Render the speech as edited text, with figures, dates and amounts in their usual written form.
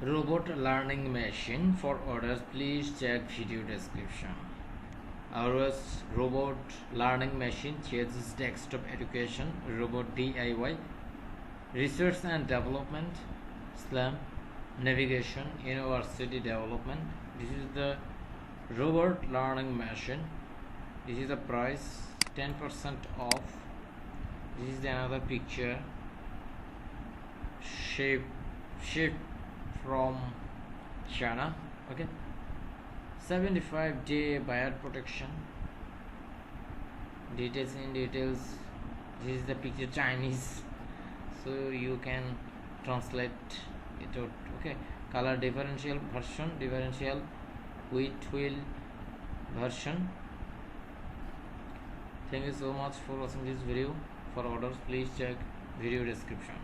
Robot learning machine. For orders, please check video description. ROS robot learning machine uses desktop education, robot DIY, research and development, SLAM, navigation, university development. This is the robot learning machine. This is the price, 10% off. This is the another picture, shape from China. Okay, 75-day buyer protection. Details in details. This is the picture Chinese, so you can translate it out. Okay, color differential version, differential with wheel version. Thank you so much for watching this video. For orders, please check video description.